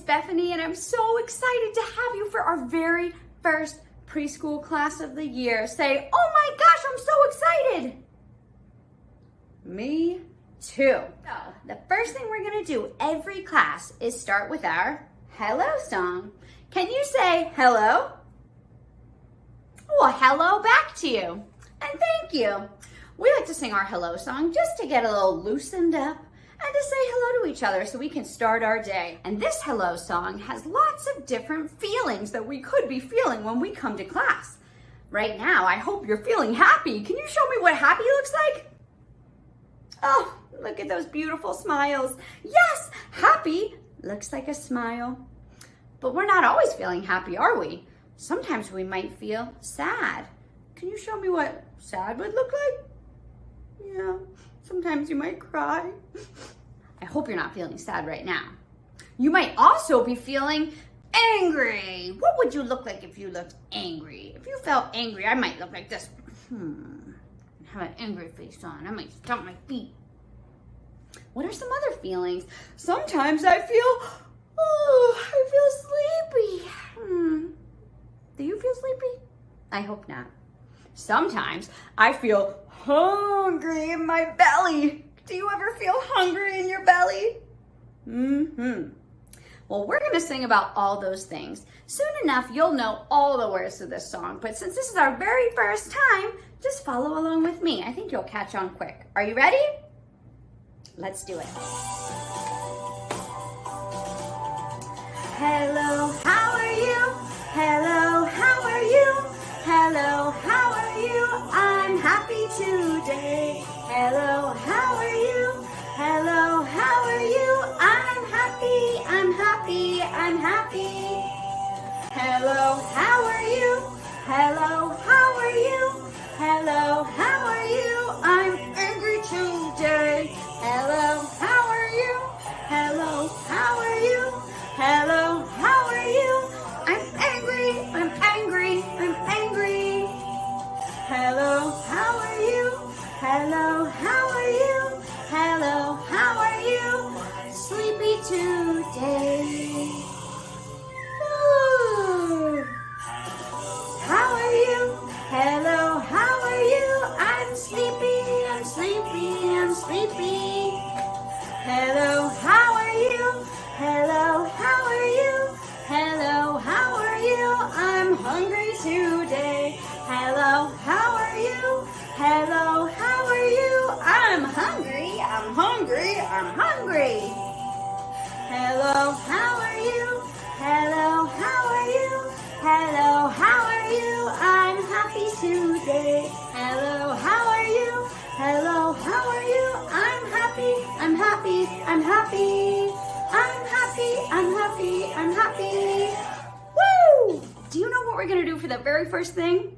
Bethany, and I'm so excited to have you for our very first preschool class of the year. Say, oh my gosh, I'm so excited. Me too. So, the first thing we're gonna do every class is start with our hello song. Can you say hello? Well, hello back to you, and thank you. We like to sing our hello song just to get a little loosened up and to say hello to each other so we can start our day. And this hello song has lots of different feelings that we could be feeling when we come to class. Right now, I hope you're feeling happy. Can you show me what happy looks like? Oh, look at those beautiful smiles. Yes, happy looks like a smile. But we're not always feeling happy, are we? Sometimes we might feel sad. Can you show me what sad would look like? Yeah, sometimes you might cry. I hope you're not feeling sad right now. You might also be feeling angry. What would you look like if you looked angry? If you felt angry, I might look like this. Have an angry face on. I might stomp my feet. What are some other feelings? Sometimes I feel sleepy. Do you feel sleepy? I hope not. Sometimes I feel hungry in my belly. Do you ever feel hungry in your belly? Well, we're gonna sing about all those things. Soon enough, you'll know all the words to this song, but since this is our very first time, just follow along with me. I think you'll catch on quick. Are you ready? Let's do it. Hello, how are you? Hello, how are you? Hello, how are you? I'm happy today. Hello, how are you? Hello, how are you? I'm happy, I'm happy, I'm happy. Hello, how are you? Hello, how are you? Hello, how are you? I'm angry today. Hello, how are you? Hello, how are you? Hello, how are you? I'm angry, I'm angry, I'm angry. Hello, how are you? Hello, how are you? Hello, how are you? Sleepy today. Ooh. How are you? Hello, how are you? I'm sleepy, I'm sleepy, I'm sleepy. Hello, how are you? Hello, how are you? Hello, how are you? I'm hungry today. Hello, how are you? Hello, how are you? I'm hungry, I'm hungry, I'm hungry. Hello, how are you? Hello, how are you? Hello, how are you? I'm happy today. Hello, how are you? Hello, how are you? I'm happy, I'm happy, I'm happy. I'm happy, I'm happy, I'm happy. Woo! Do you know what we're gonna do for the very first thing?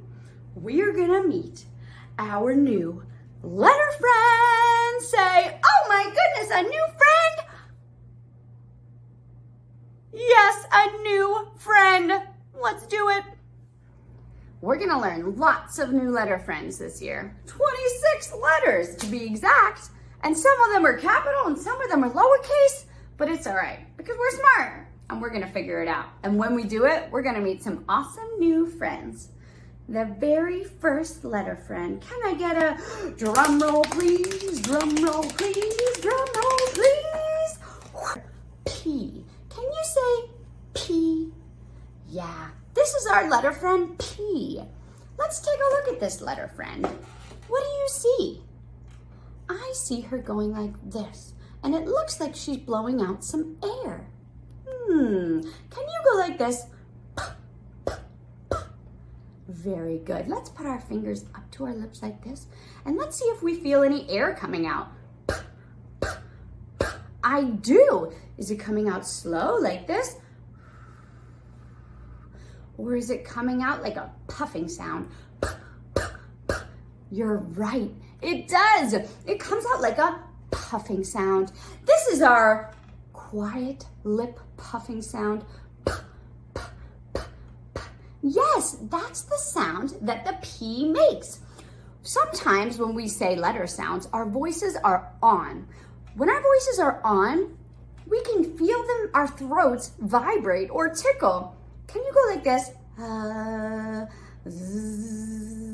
We're gonna meet our new letter friend. Say, oh my goodness, a new friend? Yes, a new friend. Let's do it. We're gonna learn lots of new letter friends this year. 26 letters to be exact. And some of them are capital and some of them are lowercase, but it's all right because we're smart and we're gonna figure it out. And when we do it, we're gonna meet some awesome new friends. The very first letter friend. Can I get a drum roll, please? Drum roll, please. Drum roll, please. P. Can you say P? Yeah, this is our letter friend P. Let's take a look at this letter friend. What do you see? I see her going like this, and it looks like she's blowing out some air. Can you go like this? Very good. Let's put our fingers up to our lips like this, and let's see if we feel any air coming out. I do. Is it coming out slow like this? Or is it coming out like a puffing sound? You're right. It does. It comes out like a puffing sound. This is our quiet lip puffing sound. Yes, that's the sound that the P makes. Sometimes when we say letter sounds, our voices are on. When our voices are on, we can feel our throats vibrate or tickle. Can you go like this? Zzz.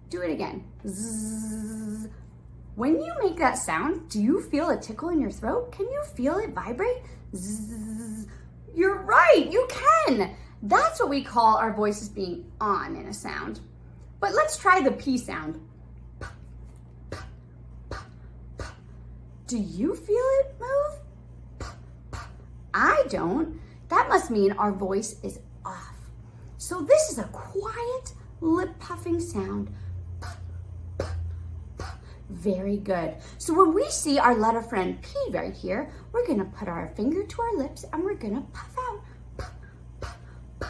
Do it again. Zzz. When you make that sound, do you feel a tickle in your throat? Can you feel it vibrate? Zzz. You're right, you can. That's what we call our voices being on in a sound. But let's try the P sound. P, p, p, p. Do you feel it move? P, p. I don't. That must mean our voice is off. So this is a quiet, lip puffing sound. P, p, p. Very good. So when we see our letter friend P right here, we're gonna put our finger to our lips and we're gonna puff out. P, p, p.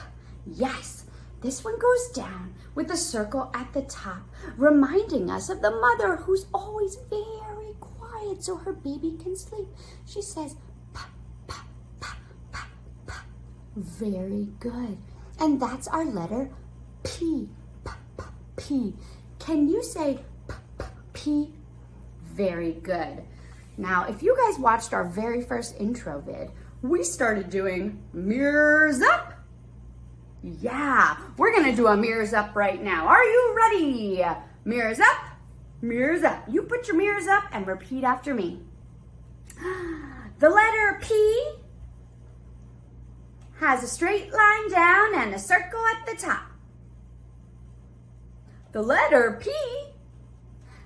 Yes, this one goes down with a circle at the top, reminding us of the mother who's always very quiet so her baby can sleep. She says, pa, pa, pa, pa, pa. Very good. And that's our letter P, pa, pa, P. Can you say pa, pa, P? Very good. Now, if you guys watched our very first intro vid, we started doing mirrors up. Yeah, we're gonna do a mirrors up right now. Are you ready? Mirrors up, mirrors up. You put your mirrors up and repeat after me. The letter P has a straight line down and a circle at the top. The letter P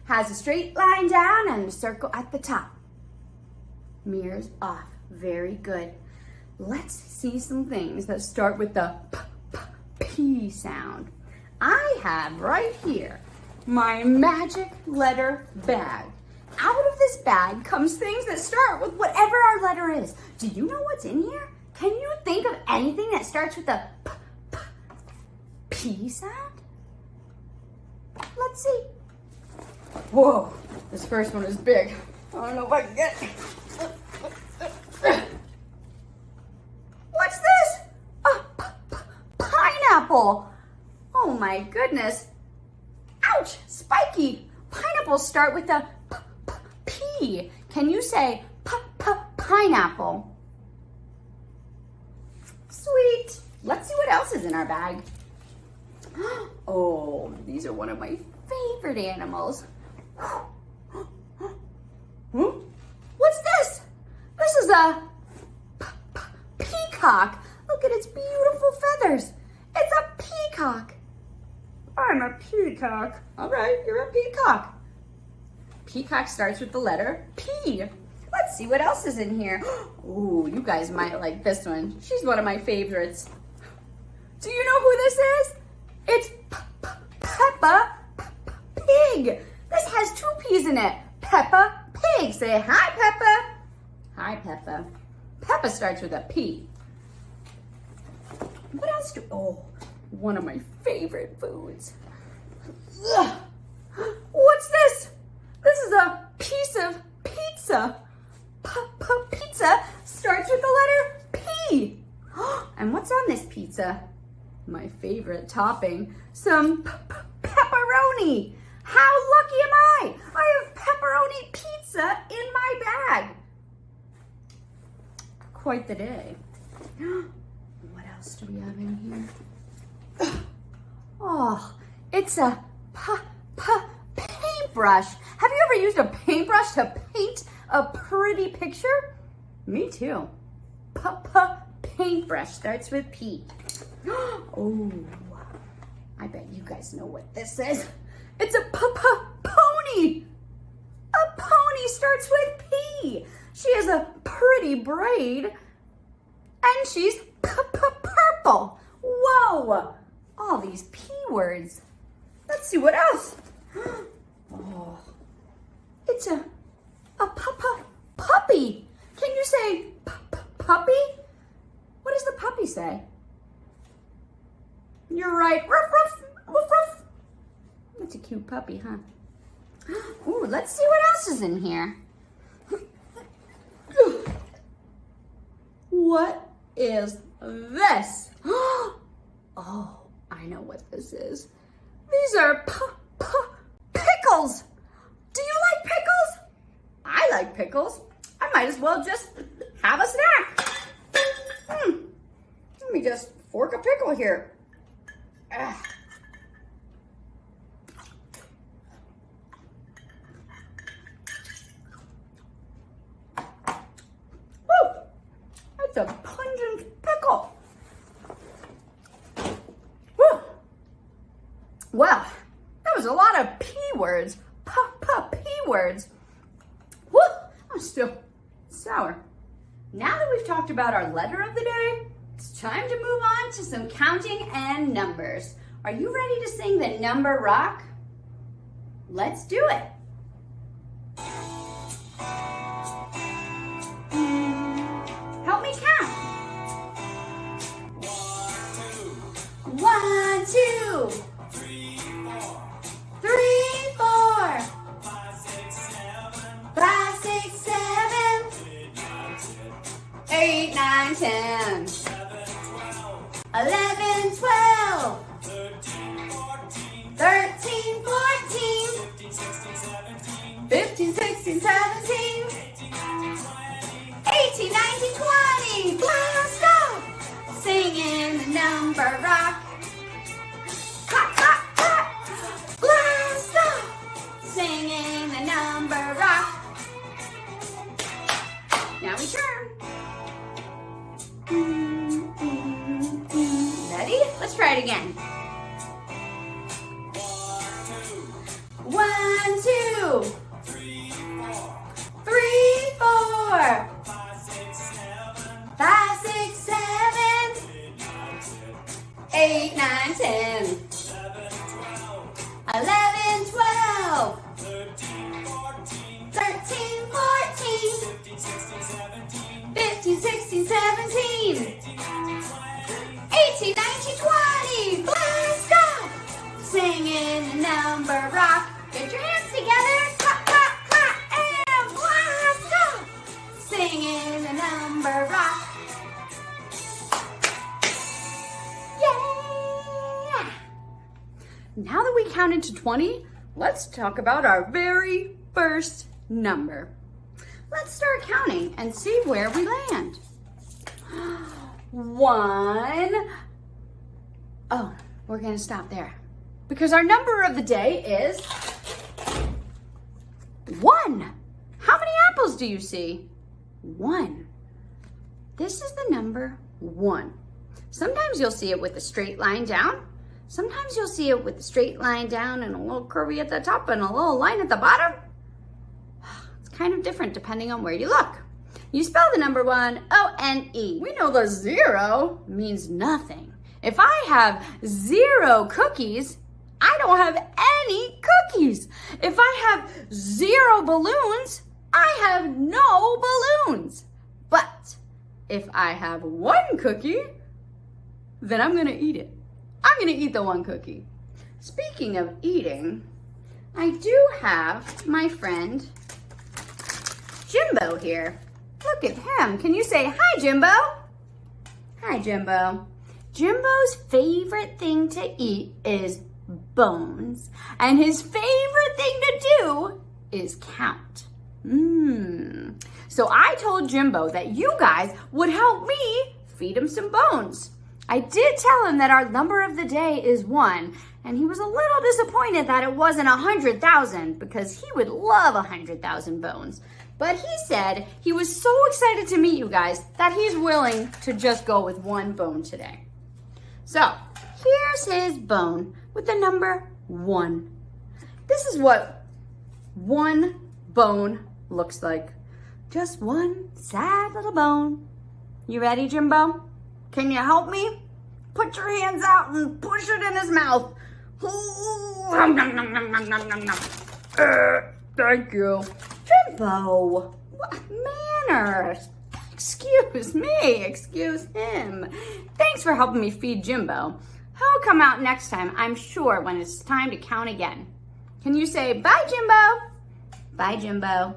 has a straight line down and a circle at the top. Mirrors off. Very good. Let's see some things that start with the P sound. I have right here my magic letter bag. Out of this bag comes things that start with whatever our letter is. Do you know what's in here? Can you think of anything that starts with the P sound? Let's see. Whoa, this first one is big. I don't know if I can get it. What's this? Pineapple. Oh my goodness. Ouch, spiky. Pineapples start with the P. Can you say pineapple? Sweet. Let's see what else is in our bag. Oh, these are one of my favorite animals. What's this? This is a peacock. Look at its beautiful feathers. It's a peacock. I'm a peacock. All right, you're a peacock. Peacock starts with the letter P. Let's see what else is in here. Oh, you guys might like this one. She's one of my favorites. Do you know who this is? It's Peppa Pig. This has two P's in it. Peppa Pig. Say hi, Peppa. Hi, Peppa. Peppa starts with a P. What else oh, one of my favorite foods. Ugh. What's this? This is a piece of pizza. Pizza starts with the letter P. And what's on this pizza? My favorite topping, some pepperoni. How lucky am I? I have pepperoni pizza in my bag. Quite the day. What else do we have in here? Oh, it's a paintbrush. Have you ever used a paintbrush to paint a pretty picture? Me too. Paintbrush starts with P. Oh, I bet you guys know what this is. It's a pony. A pony starts with P. She has a pretty braid and she's purple. Whoa, all these P words. Let's see what else. Oh, it's a puppy. Can you say puppy? What does the puppy say? You're right. Ruff, ruff, ruff, ruff. That's a cute puppy, huh? Ooh, let's see what else is in here. What is this? Oh, I know what this is. These are pickles. Do you like pickles? I like pickles. I'm might as well just have a snack. Let me just fork a pickle here. Woo! That's a pungent pickle. Woo! Well, that was a lot of P words. P words. Woo! I'm still sour. Now that we've talked about our letter of the day, it's time to move on to some counting and numbers. Are you ready to sing the number rock? Let's do it. Help me count. 1, 2, 3, 4, 5, 6, 7, 8, 9, 10, 11, 12, 13, 14, 15, 16, 17, 18, 19, 20. Blast off! Singing the number rock. Clap, clap, clap. Blast off! Singing the number rock. Now we turn. Ready? Let's try it again. 1, 2, 3, 4, 5, 6, 7, 8, 9, 10, 11, 12, 13, 14, 15, 16, 17, 18, 19, 20. Blast off! Singing the number rock. Get your hands together. Clap, clap, clap, and blast off! Singing the number rock. Yeah! Now that we counted to 20, let's talk about our very first number. Let's start counting and see where we land. 1. Oh, we're gonna stop there because our number of the day is 1. How many apples do you see? 1. This is the number 1. Sometimes you'll see it with a straight line down. Sometimes you'll see it with a straight line down and a little curvy at the top and a little line at the bottom. It's kind of different depending on where you look. You spell the number 1, O-N-E. We know the 0 means nothing. If I have 0 cookies, I don't have any cookies. If I have 0 balloons, I have no balloons. But if I have 1 cookie, then I'm gonna eat it. I'm gonna eat the 1 cookie. Speaking of eating, I do have my friend Jimbo here. Look at him. Can you say hi, Jimbo? Hi, Jimbo. Jimbo's favorite thing to eat is bones. And his favorite thing to do is count. So I told Jimbo that you guys would help me feed him some bones. I did tell him that our number of the day is 1, and he was a little disappointed that it wasn't 100,000 because he would love 100,000 bones. But he said he was so excited to meet you guys that he's willing to just go with 1 bone today. So here's his bone with the number 1. This is what 1 bone looks like. Just 1 sad little bone. You ready, Jimbo? Can you help me? Put your hands out and push it in his mouth. Thank you. Jimbo, manners. Excuse me, excuse him. Thanks for helping me feed Jimbo. He'll come out next time, I'm sure, when it's time to count again. Can you say, bye, Jimbo? Bye, Jimbo.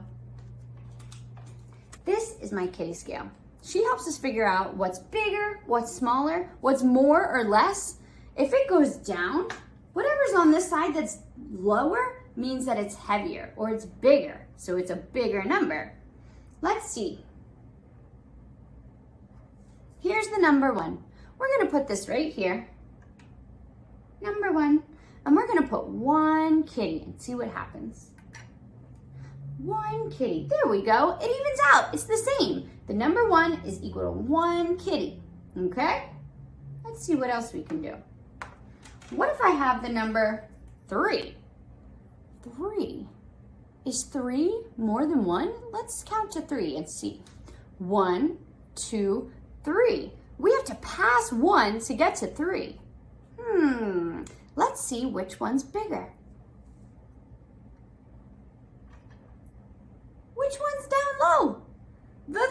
This is my kitty scale. She helps us figure out what's bigger, what's smaller, what's more or less. If it goes down, whatever's on this side that's lower means that it's heavier or it's bigger, so it's a bigger number. Let's see. Here's the number 1. We're going to put this right here. Number 1. And we're going to put 1 kitty and see what happens. 1 kitty. There we go. It evens out. It's the same. The number 1 is equal to 1 kitty. Okay? Let's see what else we can do. What if I have the number 3? 3. Is 3 more than 1? Let's count to 3 and see. 1, 2, 3. We have to pass 1 to get to 3. Let's see which one's bigger. Which one's down low? The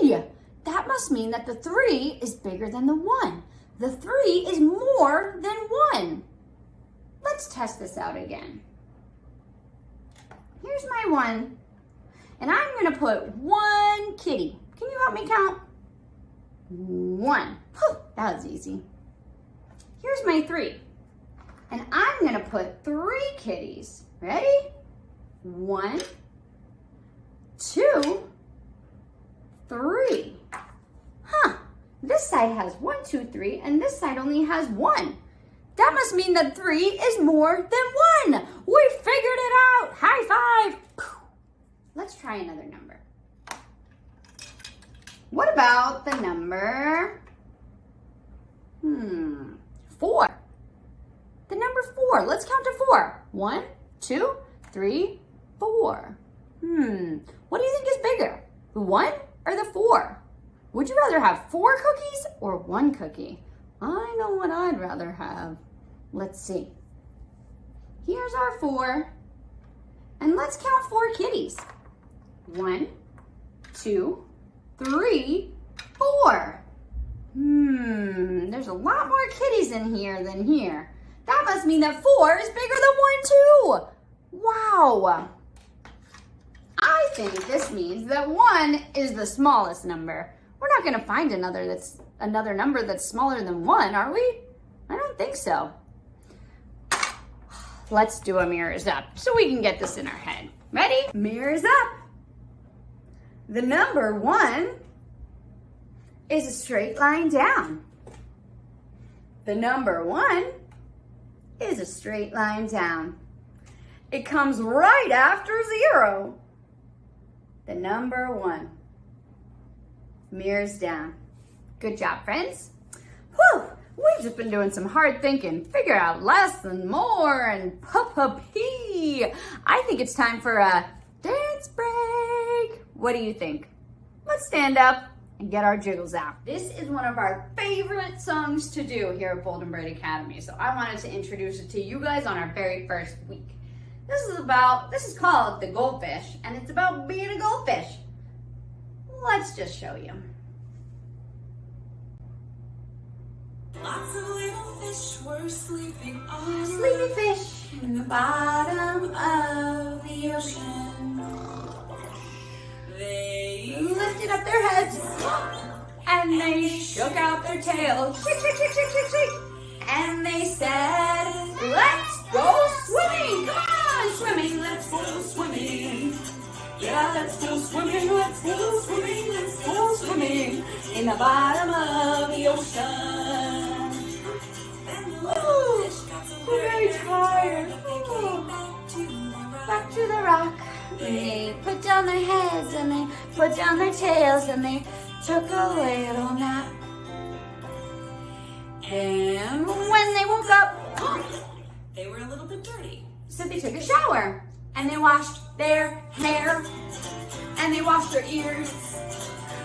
3. That must mean that the 3 is bigger than the 1. The 3 is more than 1. Let's test this out again. Here's my 1. And I'm going to put 1 kitty. Can you help me count? 1. Whew, that was easy. Here's my 3. And I'm going to put 3 kitties. Ready? 1, 2, 3. This side has 1, 2, 3, and this side only has 1. That must mean that 3 is more than 1. We figured it out. High five. Let's try another number. What about the number 4? The number 4. Let's count to 4. 1, 2, 3, 4. What do you think is bigger? The 1 or the 4? Would you rather have 4 cookies or 1 cookie? I know what I'd rather have. Let's see. Here's our 4. And let's count 4 kitties. 1, 2, 3, 4. There's a lot more kitties in here than here. That must mean that 4 is bigger than 1 too. Wow. I think this means that 1 is the smallest number. We're not going to find another number that's smaller than 1, are we? I don't think so. Let's do a mirrors up so we can get this in our head. Ready? Mirrors up. The number 1 is a straight line down. The number 1 is a straight line down. It comes right after 0. The number 1. Mirrors down. Good job, friends. Whew, we've just been doing some hard thinking. Figure out less and more and pee. I think it's time for a dance break. What do you think? Let's stand up and get our jiggles out. This is one of our favorite songs to do here at Bold and Bright Academy. So I wanted to introduce it to you guys on our very first week. This is called The Goldfish, and it's about being a goldfish. Let's just show you. Lots of little fish were sleeping on Sleepy fish in the bottom of the ocean. They lifted up their heads and they shook out their tails. Shake, shake, shake, shake, shake, shake. And they said, let's go swimming. Come on, swimming, let's go swimming. Yeah, let's go swimming, let's go swimming, let's go swimming in the bottom of the ocean. Ooh, very tired. Ooh. Back to the rock. They put down their heads and they put down their tails and they took a little nap. And when they woke up, they were a little bit dirty. So they took a shower and they washed their hair and they washed their ears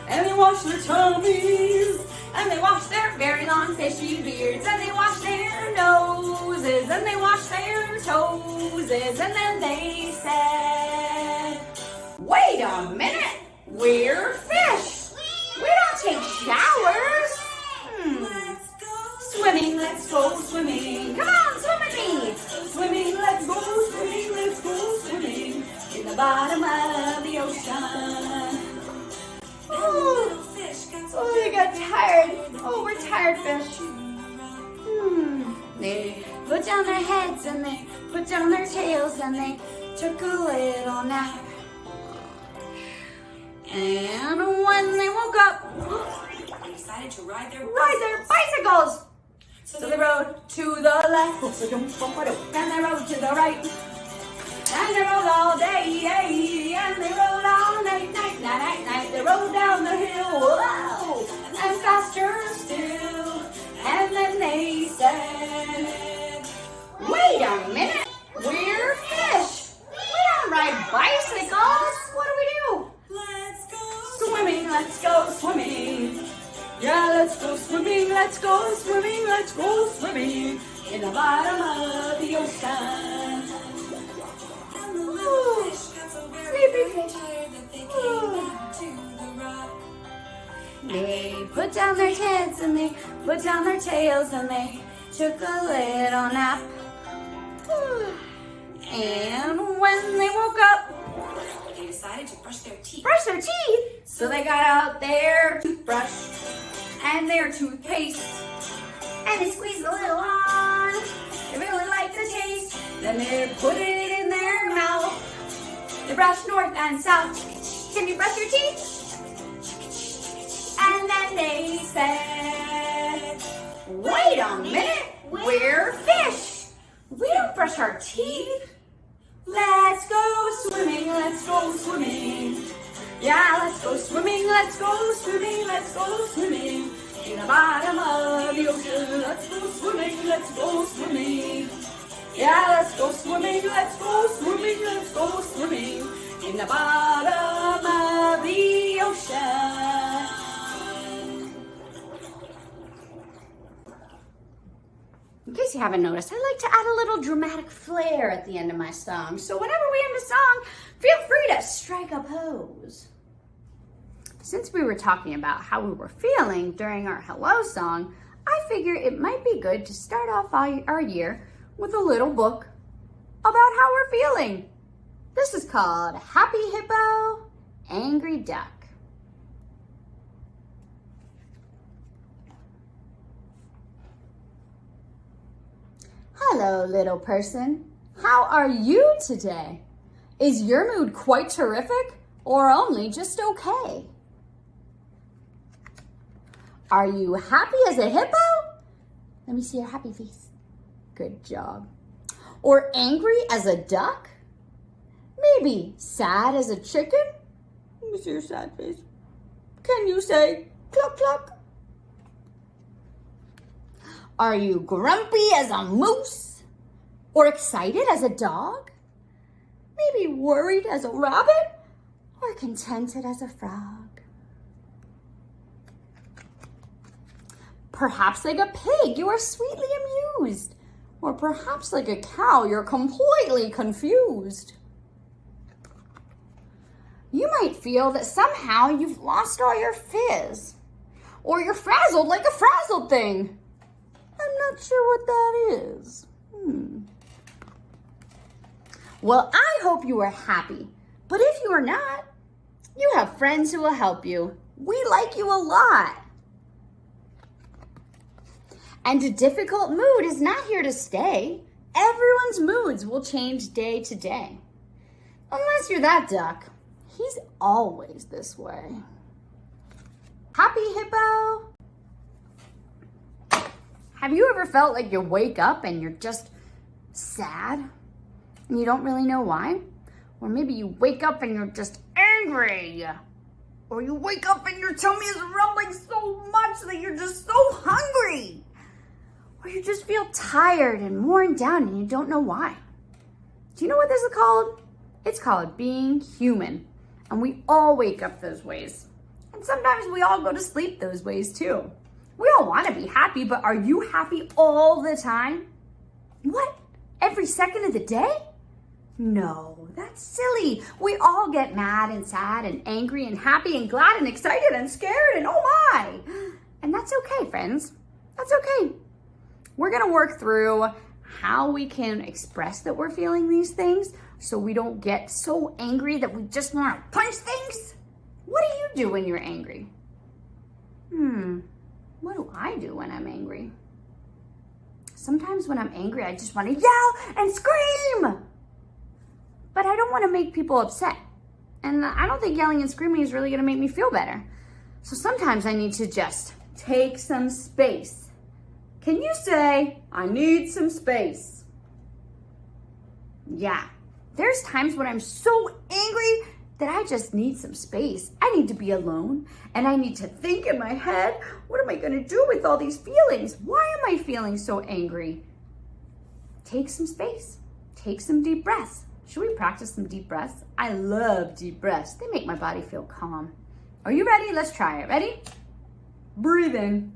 and they washed their tummies and they washed their very long fishy beards and they washed their noses and they washed their toes and then they said, wait a minute, we're fish. We don't take showers. Swimming, let's go swimming. Come on, swim with me. Swimming, let's go swimming, let's go swimming in the bottom of the ocean. Oh, they got tired. Oh, we're tired fish. They put down their heads and they put down their tails and they took a little nap. And when they woke up, they decided to ride their bicycles. So So they rode to the left, and they rode to the right, and they rode all day, and they rode all night. They rode down the hill, whoa, and faster still. And then they said, "Wait a minute, we're fish. We don't ride bicycles. What do? let's go Swimming, let's go swimming. Yeah, let's go swimming, let's go swimming, let's go swimming in the bottom of the ocean." And the little fish got so very, Sleepy very fish. tired that they came back to the rock. They put down their heads and they put down their tails and they took a little nap. And when they woke up, They decided to brush their teeth. brush their teeth. So they got out their toothbrush and their toothpaste, and they squeezed a little on. They really liked the taste. Then they put it in their mouth. They brushed north and south. Can you brush your teeth? And then they said, "Wait a minute, we're fish. We don't brush our teeth. Let's go swimming, let's go swimming. Yeah, let's go swimming, let's go swimming, let's go swimming in the bottom of the ocean. Let's go swimming, let's go swimming. Yeah, let's go swimming, let's go swimming, let's go swimming in the bottom of the ocean." In case you haven't noticed, I like to add a little dramatic flair at the end of my song. So whenever we end a song, feel free to strike a pose. Since we were talking about how we were feeling during our hello song, I figure it might be good to start off our year with a little book about how we're feeling. This is called Happy Hippo, Angry Duck. Hello, little person. How are you today? Is your mood quite terrific or only just okay? Are you happy as a hippo? Let me see your happy face. Good job. Or angry as a duck? Maybe sad as a chicken? Let me see your sad face. Can you say cluck cluck? Are you grumpy as a moose? Or excited as a dog? Maybe worried as a rabbit? Or contented as a frog? Perhaps like a pig, you are sweetly amused. Or perhaps like a cow, you're completely confused. You might feel that somehow you've lost all your fizz. Or you're frazzled like a frazzled thing. I'm not sure what that is. Well, I hope you are happy. But if you are not, you have friends who will help you. We like you a lot. And a difficult mood is not here to stay. Everyone's moods will change day to day. Unless you're that duck. He's always this way. Happy Hippo? Have you ever felt like you wake up and you're just sad and you don't really know why? Or maybe you wake up and you're just angry. Or you wake up and your tummy is rumbling so much that you're just so hungry. Or you just feel tired and worn down and you don't know why. Do you know what this is called? It's called being human. And we all wake up those ways. And sometimes we all go to sleep those ways too. We all want to be happy, but are you happy all the time? What? Every second of the day? No, that's silly. We all get mad and sad and angry and happy and glad and excited and scared and oh my. And that's okay, friends. That's okay. We're going to work through how we can express that we're feeling these things so we don't get so angry that we just want to punch things. What do you do when you're angry? What do I do when I'm angry? Sometimes when I'm angry, I just want to yell and scream. But I don't want to make people upset. And I don't think yelling and screaming is really gonna make me feel better. So sometimes I need to just take some space. Can you say, I need some space? Yeah, there's times when I'm so angry that I just need some space. I need to be alone and I need to think in my head, what am I gonna do with all these feelings? Why am I feeling so angry? Take some space, take some deep breaths. Should we practice some deep breaths? I love deep breaths. They make my body feel calm. Are you ready? Let's try it. Ready? Breathe in.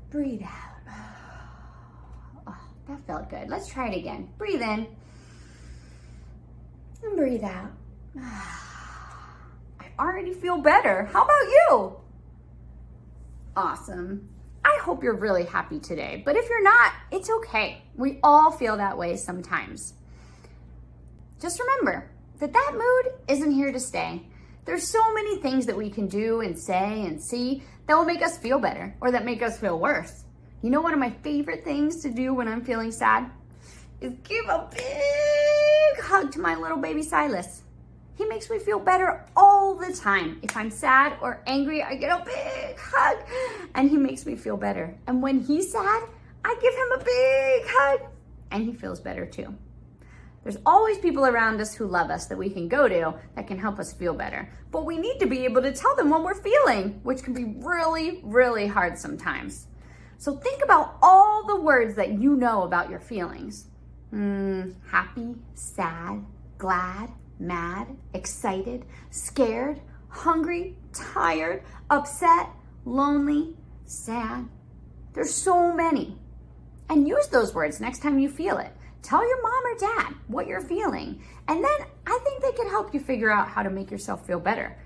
Breathe out. Oh, that felt good. Let's try it again. Breathe in. And breathe out. I already feel better. How about you? Awesome. I hope you're really happy today, but if you're not, it's okay. We all feel that way sometimes. Just remember that that mood isn't here to stay. There's so many things that we can do and say and see that will make us feel better or that make us feel worse. You know, one of my favorite things to do when I'm feeling sad is give a big hug to my little baby Silas. He makes me feel better all the time. If I'm sad or angry, I get a big hug and he makes me feel better. And when he's sad, I give him a big hug and he feels better too. There's always people around us who love us that we can go to that can help us feel better. But we need to be able to tell them what we're feeling, which can be really, really hard sometimes. So think about all the words that you know about your feelings. Happy, sad, glad, mad, excited, scared, hungry, tired, upset, lonely, sad. There's so many. And use those words next time you feel it. Tell your mom or dad what you're feeling. And then I think they can help you figure out how to make yourself feel better.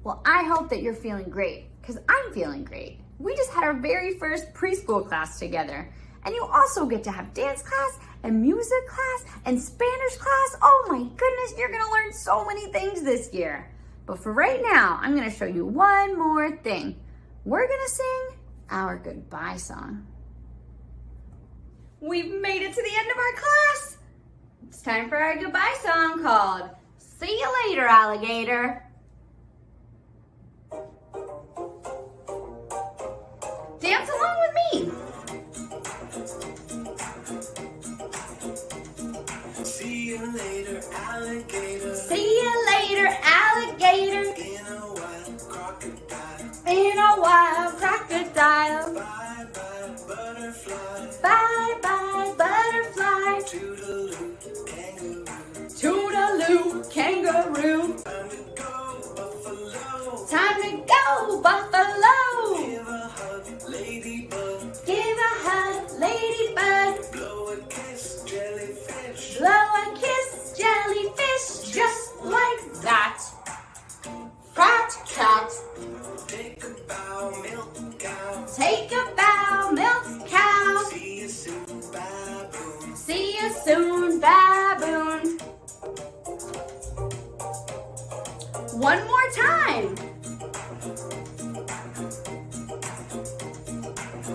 Well, I hope that you're feeling great because I'm feeling great. We just had our very first preschool class together. And you also get to have dance class and music class and Spanish class. Oh my goodness, you're gonna learn so many things this year. But for right now, I'm gonna show you one more thing. We're gonna sing our goodbye song. We've made it to the end of our class. It's time for our goodbye song called See You Later, Alligator. Dance along with me. See you later, alligator. See you later, alligator. In a wild crocodile. In a wild crocodile. Bye bye, butterfly. Bye bye, butterfly. Toodaloo, kangaroo. Toodaloo, kangaroo. Time to go, buffalo. Time to go, buffalo. Give a hug, ladybug. Give a hug, ladybug. Blow a kiss, jellyfish. Blow a kiss, jellyfish, just like that. Fat cat. Take a bow, milk cow. Take a bow, milk cow. See you soon, baboon. See you soon, baboon. One more time.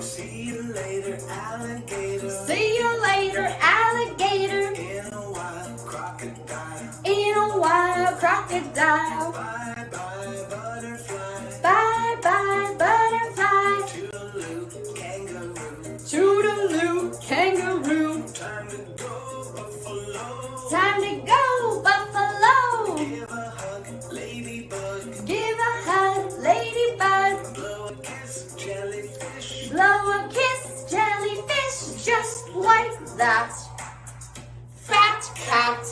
See you later, alligator. See you later, alligator. In a wild crocodile. In a wild crocodile. Bye bye, butterfly. Bye bye, butterfly. Toodaloo, kangaroo. Toodaloo, kangaroo. Time to go, buffalo. Time to go, buffalo. Give a hug, ladybug. Give a hug, ladybug. Blow a kiss, jellyfish. Blow a kiss, jellyfish, just like that. Fat cat.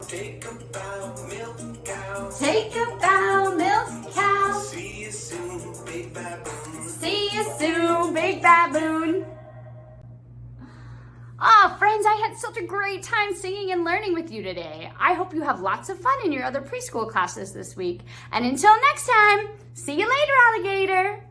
Take a bow, milk cow. Take a bow, milk cow. See you soon, big baboon. See you soon, big baboon. Ah, friends, I had such a great time singing and learning with you today. I hope you have lots of fun in your other preschool classes this week. And until next time, see you later, alligator.